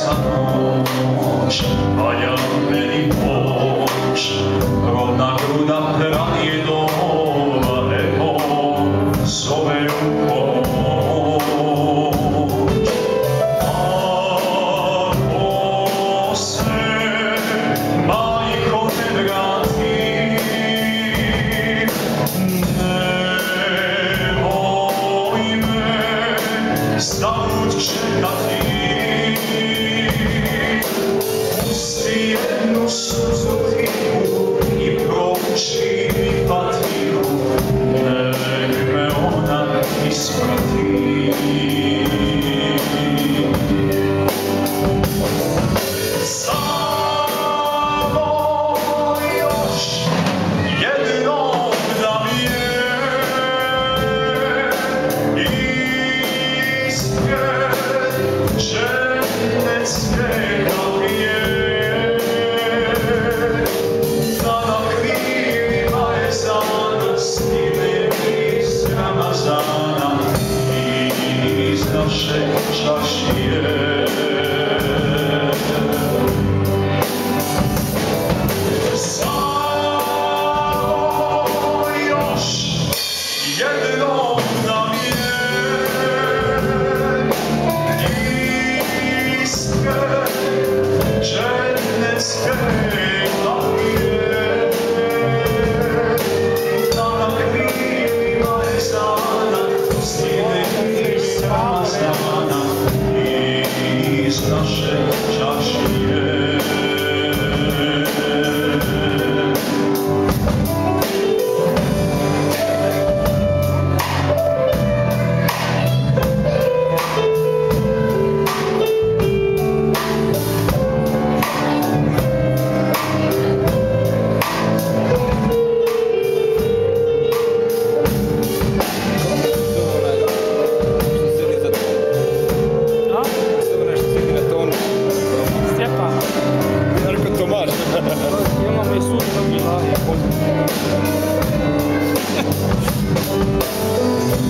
zimska noć, valja meni pomoć, rodna gruda pradjedova, evo, zove u pomoć. Ako se, majko, ne vrati, nemoj me stavut čekati. Pusti jednu suzu tihu i propuši patiju, nek me ona isprati. Samo još jednom da mi je ispred dženecke kapije, da na krilima ezana stigne iz Ramazana iz naše čašije. Samo još jednom da mi je ispred dženecke kapije, da na krilima ezana stigne iz Ramazana iz naše čašije.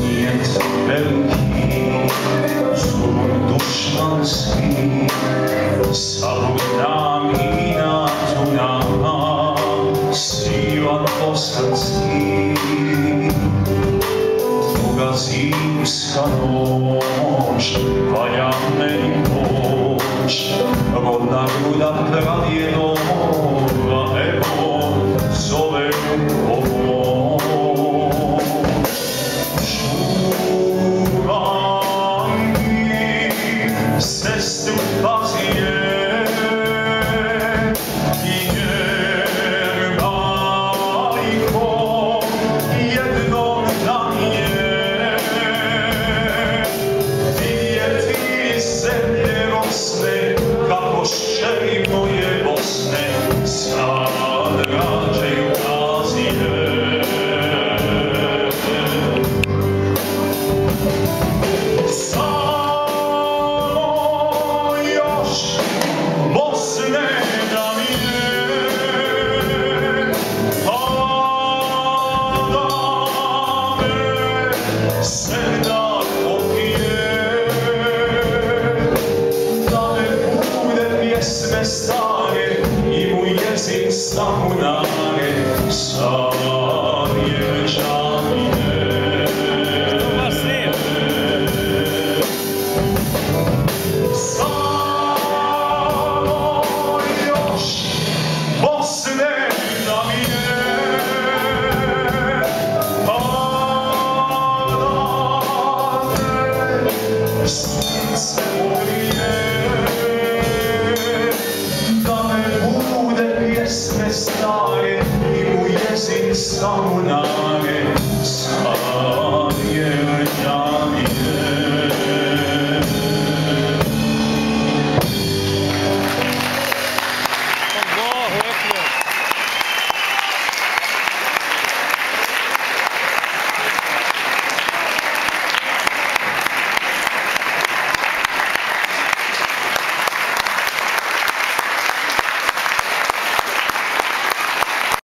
Nijet veliki, zbog dušmanski, salud nam i nadu nama, sivan bosanski. Duga zimska noć, valja meni pomoć, rodna gruda pradjedova, evo, zove u pomoć. Čuvaj mi, sestru pazije, jer majko jednom nam je vidjeti zemlje rosne, kako ščeri moje Bosne sad rađaju Azije. Samo još Bosne da mi je, a da me sevda popije, da me bude pjesme stare i mu jezik samunare.